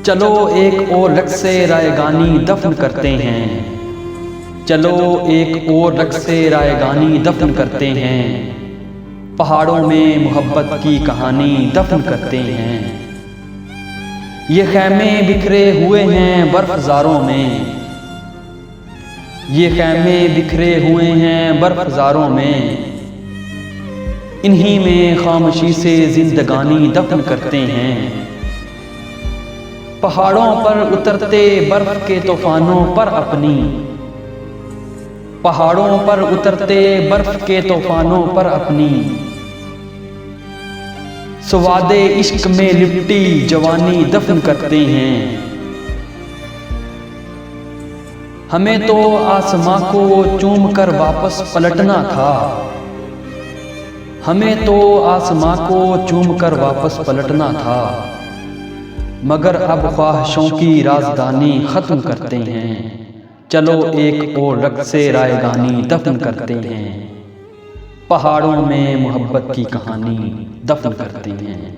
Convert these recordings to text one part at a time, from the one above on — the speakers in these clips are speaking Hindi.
चलो एक और रक़्स रायगानी दफन करते हैं, चलो एक और रक़्स रायगानी दफन करते हैं, पहाड़ों में मोहब्बत की कहानी दफन करते हैं। ये खैमे बिखरे हुए हैं बर्फ़ज़ारों में, ये खैमे बिखरे हुए हैं बर्फ़ज़ारों में, इन्हीं में खामोशी से जिंदगानी दफन करते हैं। पहाड़ों पर उतरते बर्फ के तूफानों पर अपनी, पहाड़ों पर उतरते बर्फ के तूफानों पर अपनी, स्वादे इश्क में लिपटी जवानी दफन करते हैं। हमें तो आसमां को चूम कर वापस पलटना था, हमें तो आसमां को चूम कर वापस पलटना था, मगर अब ख्वाहिशों की राजधानी ख़त्म करते हैं। चलो एक और रक़्स रायगानी दफन करते हैं, पहाड़ों में मोहब्बत की कहानी दफन करते हैं।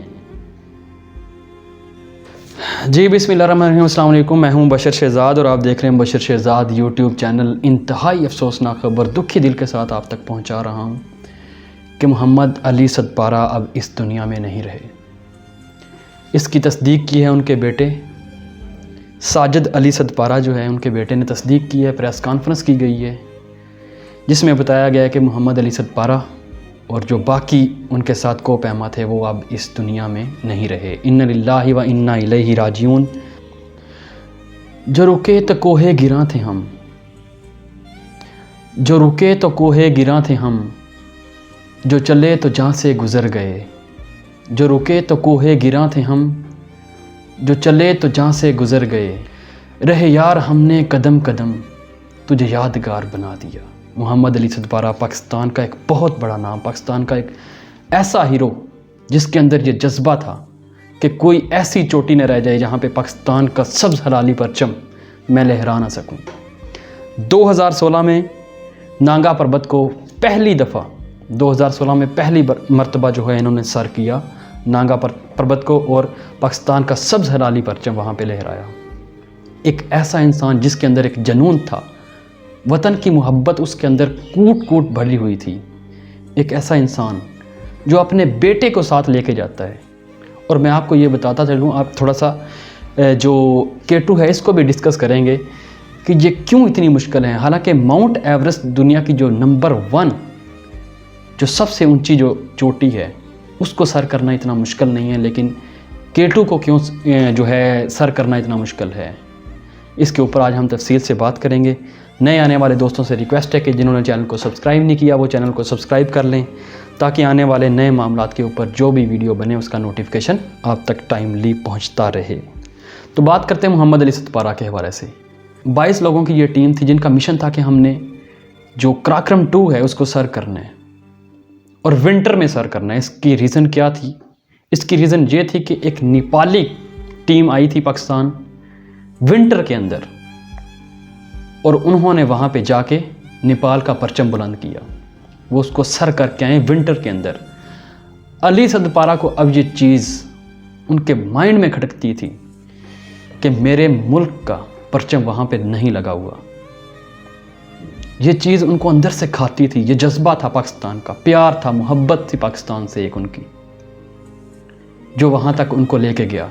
जी बिस्मिल्लाहिर्रहमानिर्रहीम, अस्सलाम वालेकुम। मैं हूं बशर शहज़ाद और आप देख रहे हैं बशर शहज़ाद यूट्यूब चैनल। इंतहाई अफसोसनाक खबर दुखी दिल के साथ आप तक पहुंचा रहा हूं कि मोहम्मद अली सदपारा अब इस दुनिया में नहीं रहे। इसकी तस्दीक की है उनके बेटे साजिद अली सदपारा जो है, उनके बेटे ने तस्दीक की है। प्रेस कॉन्फ्रेंस की गई है जिसमें बताया गया है कि मोहम्मद अली सदपारा और जो बाकी उनके साथ को पैमा थे वो अब इस दुनिया में नहीं रहे। इन्ना लिल्लाहि व इन्ना इलैहि राजिऊन। जो रुके तो कोहे गिरा थे हम, जो रुके तो कोहे गिरा थे हम, जो चले तो जहाँ से गुज़र गए। जो रुके तो कोहे गिरा थे हम, जो चले तो जहाँ से गुज़र गए। रहे यार हमने कदम कदम, तुझे यादगार बना दिया। मोहम्मद अली सदपारा पाकिस्तान का एक बहुत बड़ा नाम, पाकिस्तान का एक ऐसा हीरो जिसके अंदर ये जज्बा था कि कोई ऐसी चोटी न रह जाए जहाँ पे पाकिस्तान का सब्ज़ हलाली परचम मैं लहरा ना सकूँ। 2016 में नांगा पर्वत को पहली दफ़ा 2016 में पहली मर्तबा जो है इन्होंने सर किया नांगा पर्वत को और पाकिस्तान का सब्ज़ हलाली परचम वहाँ पे लहराया। एक ऐसा इंसान जिसके अंदर एक जुनून था, वतन की मोहब्बत उसके अंदर कूट कूट भरी हुई थी। एक ऐसा इंसान जो अपने बेटे को साथ लेके जाता है। और मैं आपको ये बताता चलूँ, आप थोड़ा सा जो K2 है इसको भी डिस्कस करेंगे कि ये क्यों इतनी मुश्किल है। हालांकि माउंट एवरेस्ट दुनिया की जो नंबर 1 जो सबसे ऊंची जो चोटी है उसको सर करना इतना मुश्किल नहीं है, लेकिन K2 को क्यों जो है सर करना इतना मुश्किल है, इसके ऊपर आज हम तफसील से बात करेंगे। नए आने वाले दोस्तों से रिक्वेस्ट है कि जिन्होंने चैनल को सब्सक्राइब नहीं किया वो चैनल को सब्सक्राइब कर लें ताकि आने वाले नए मामलात के ऊपर जो भी वीडियो बने उसका नोटिफिकेशन आप तक टाइमली पहुंचता रहे। तो बात करते हैं मोहम्मद अली सदपारा के हवाले से। 22 लोगों की ये टीम थी जिनका मिशन था कि हमने जो कराक्रम 2 है उसको सर करना है और विंटर में सर करना है। इसकी रीज़न क्या थी? इसकी रीज़न ये थी कि एक नेपाली टीम आई थी पाकिस्तान विंटर के अंदर और उन्होंने वहाँ पे जाके नेपाल का परचम बुलंद किया, वो उसको सर करके आए विंटर के अंदर। अली सदपारा को अब ये चीज़ उनके माइंड में खटकती थी कि मेरे मुल्क का परचम वहाँ पे नहीं लगा हुआ। ये चीज़ उनको अंदर से खाती थी। ये जज्बा था पाकिस्तान का, प्यार था, मोहब्बत थी पाकिस्तान से एक उनकी, जो वहाँ तक उनको लेके गया।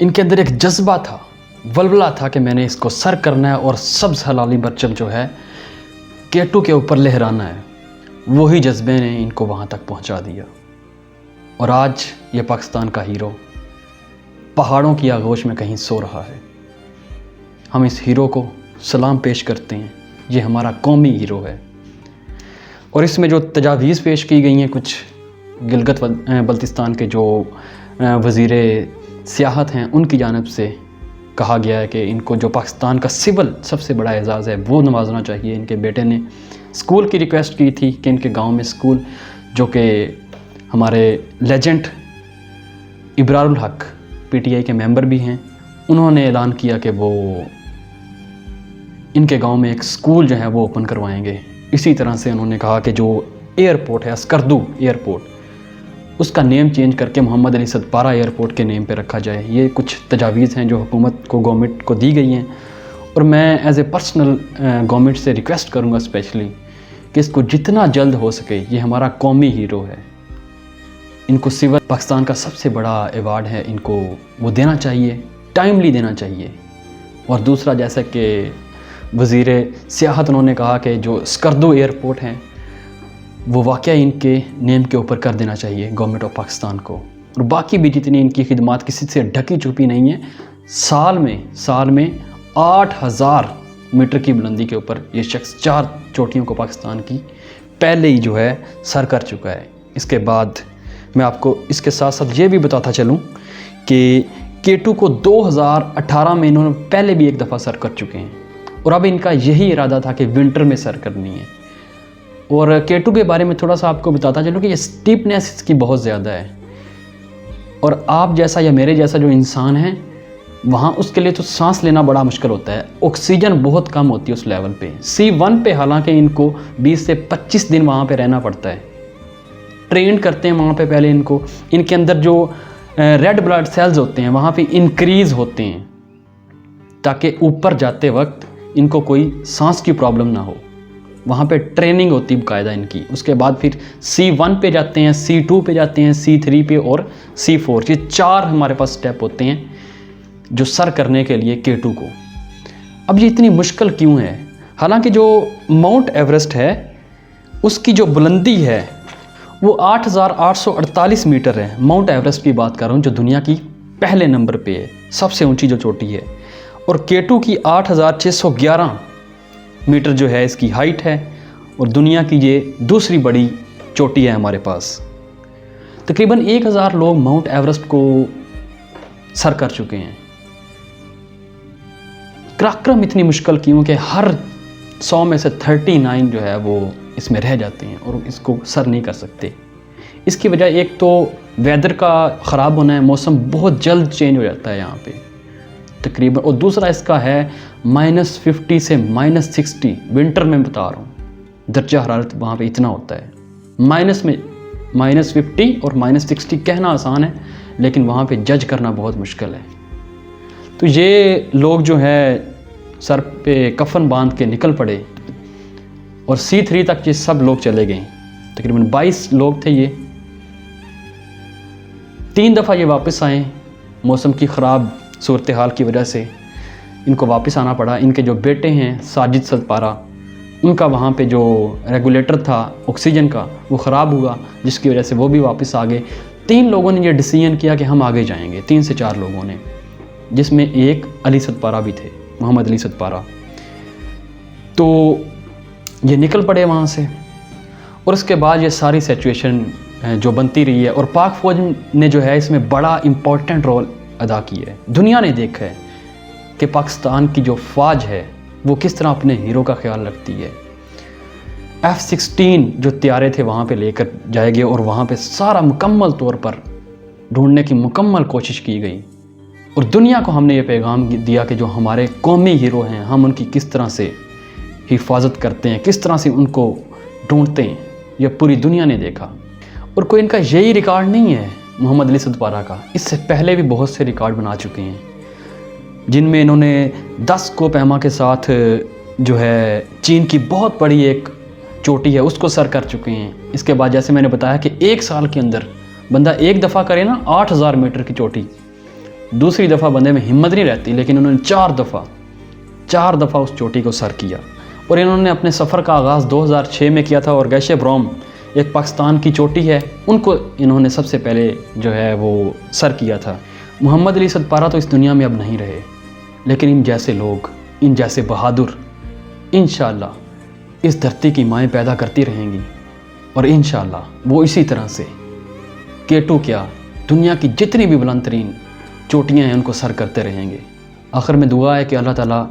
इनके अंदर एक जज्बा था, वलवला था कि मैंने इसको सर करना है और सब्ज़ हलाली परचम जो है K2 के ऊपर लहराना है। वही जज्बे ने इनको वहाँ तक पहुँचा दिया और आज ये पाकिस्तान का हीरो पहाड़ों की आगोश में कहीं सो रहा है। हम इस हीरो को सलाम पेश करते हैं, ये हमारा कौमी हीरो है। और इसमें जो तजावीज़ पेश की गई हैं कुछ गिलगित बल्तिस्तान के जो वज़ीरे सियाहत हैं उनकी जानिब से कहा गया है कि इनको जो पाकिस्तान का सिविल सबसे बड़ा एजाज़ है वो नवाजना चाहिए। इनके बेटे ने स्कूल की रिक्वेस्ट की थी कि इनके गांव में स्कूल, जो कि हमारे लेजेंड इब्रारुल हक PTI के मेंबर भी हैं, उन्होंने ऐलान किया कि वो इनके गांव में एक स्कूल जो है वो ओपन करवाएंगे। इसी तरह से उन्होंने कहा कि जो एयरपोर्ट है, स्कर्दू एयरपोर्ट, उसका नेम चेंज करके मोहम्मद अली सदपारा एयरपोर्ट के नेम पे रखा जाए। ये कुछ तजावीज़ हैं जो हुकूमत को, गवर्नमेंट को दी गई हैं, और मैं एज ए पर्सनल गवर्नमेंट से रिक्वेस्ट करूँगा स्पेशली कि इसको जितना जल्द हो सके, ये हमारा कौमी हीरो है, इनको सिविल पाकिस्तान का सबसे बड़ा अवार्ड है, इनको वो देना चाहिए, टाइमली देना चाहिए। और दूसरा, जैसा कि वज़ीर सियाहत उन्होंने कहा कि जो स्कर्दो एयरपोर्ट हैं वो वाक़या इनके नेम के ऊपर कर देना चाहिए गवर्नमेंट ऑफ पाकिस्तान को। और बाकी भी जितनी इनकी खिदमात किसी से ढकी छुपी नहीं है। साल में 8000 मीटर की बुलंदी के ऊपर ये शख्स 4 चोटियों को पाकिस्तान की पहले ही जो है सर कर चुका है। इसके बाद मैं आपको इसके साथ साथ ये भी बताता चलूँ कि K2 को 2018 में इन्होंने पहले भी एक दफ़ा सर कर चुके हैं, और अब इनका यही इरादा था कि विंटर में सर करनी है। और K2 के बारे में थोड़ा सा आपको बताता चलूँ कि ये स्टीपनेस इसकी बहुत ज़्यादा है, और आप जैसा या मेरे जैसा जो इंसान है वहाँ उसके लिए तो सांस लेना बड़ा मुश्किल होता है, ऑक्सीजन बहुत कम होती है उस लेवल पे। C1 पे हालांकि इनको 20 से 25 दिन वहाँ पे रहना पड़ता है, ट्रेन करते हैं वहाँ पे पहले इनको, इनके अंदर जो रेड ब्लड सेल्स होते हैं वहाँ पे इंक्रीज़ होते हैं ताकि ऊपर जाते वक्त इनको कोई सांस की प्रॉब्लम ना हो। वहाँ पे ट्रेनिंग होती है बाकायदा इनकी। उसके बाद फिर C1 पे जाते हैं, C2 पे जाते हैं, C3 पे और C4, ये 4 हमारे पास स्टेप होते हैं जो सर करने के लिए K2 को। अब ये इतनी मुश्किल क्यों है? हालांकि जो माउंट एवरेस्ट है उसकी जो बुलंदी है वो 8848 मीटर है। माउंट एवरेस्ट की बात कर रहा हूँ जो दुनिया की पहले नंबर पे है, सबसे ऊंची जो चोटी है। और K2 की 8611 मीटर जो है इसकी हाइट है, और दुनिया की ये दूसरी बड़ी चोटी है हमारे पास। तकरीबन 1000 लोग माउंट एवरेस्ट को सर कर चुके हैं। पराक्रम इतनी मुश्किल क्यों कि हर 100 में से 39 जो है वो इसमें रह जाते हैं और इसको सर नहीं कर सकते। इसकी वजह एक तो वेदर का ख़राब होना है, मौसम बहुत जल्द चेंज हो जाता है यहाँ पे तकरीबन, और दूसरा इसका है -50 से -60 विंटर में बता रहा हूँ, दर्जा हरारत वहाँ पे इतना होता है। -50 और -60 कहना आसान है, लेकिन वहाँ पे जज करना बहुत मुश्किल है। तो ये लोग जो है सर पे कफन बांध के निकल पड़े, और C3 तक ये सब लोग चले गए। तकरीबन 22 लोग थे ये। 3 दफ़ा ये वापस आए, मौसम की ख़राब सूरत हाल की वजह से इनको वापस आना पड़ा। इनके जो बेटे हैं साजिद सदपारा, उनका वहाँ पे जो रेगुलेटर था ऑक्सीजन का वो ख़राब हुआ, जिसकी वजह से वो भी वापस आ गए। 3 लोगों ने ये डिसीजन किया कि हम आगे जाएंगे, 3 से 4 लोगों ने, जिसमें एक अली सदपारा भी थे, मोहम्मद अली सदपारा। तो ये निकल पड़े वहाँ से, और उसके बाद ये सारी सिचुएशन जो बनती रही है, और पाक फ़ौज ने जो है इसमें बड़ा इम्पोर्टेंट रोल अदा किया है। दुनिया ने देखा है कि पाकिस्तान की जो फ़ौज है वो किस तरह अपने हीरो का ख्याल रखती है। F-16 जो त्यारे थे वहाँ पे लेकर जाए गए, और वहाँ पे सारा मुकम्मल तौर पर ढूंढने की मुकम्मल कोशिश की गई, और दुनिया को हमने ये पैगाम दिया कि जो हमारे कौमी हीरो हैं हम उनकी किस तरह से हिफाजत करते हैं, किस तरह से उनको ढूंढते हैं। ये पूरी दुनिया ने देखा, और कोई इनका यही रिकॉर्ड नहीं है मोहम्मद अली सदपारा का। इससे पहले भी बहुत से रिकॉर्ड बना चुके हैं, जिनमें इन्होंने 10 को पैमा के साथ जो है चीन की बहुत बड़ी एक चोटी है उसको सर कर चुके हैं। इसके बाद जैसे मैंने बताया कि 1 साल के अंदर बंदा एक दफ़ा करे ना 8000 मीटर की चोटी, दूसरी दफ़ा बंदे में हिम्मत नहीं रहती, लेकिन उन्होंने 4 दफ़ा उस चोटी को सर किया। और इन्होंने अपने सफ़र का आगाज़ 2006 में किया था, और गैशे ब्रोम एक पाकिस्तान की चोटी है, उनको इन्होंने सबसे पहले जो है वो सर किया था। मोहम्मद अली सदपारा तो इस दुनिया में अब नहीं रहे, लेकिन इन जैसे लोग, इन जैसे बहादुर इंशाअल्लाह इस धरती की माएँ पैदा करती रहेंगी, और इंशाअल्लाह वो इसी तरह से K2 क्या दुनिया की जितनी भी बुलंद तरीन चोटियाँ हैं उनको सर करते रहेंगे। आखिर में दुआ है कि अल्लाह ताला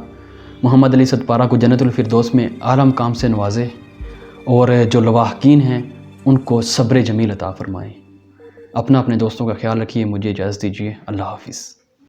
मोहम्मद अली सदपारा को जन्नतुल फिरदौस में आला मकाम से नवाजे, और जो लवाहकीन हैं उनको सब्र जमील अता फ़रमाएँ। अपने दोस्तों का ख्याल रखिए। मुझे इजाज़त दीजिए। अल्लाह हाफ़िज़।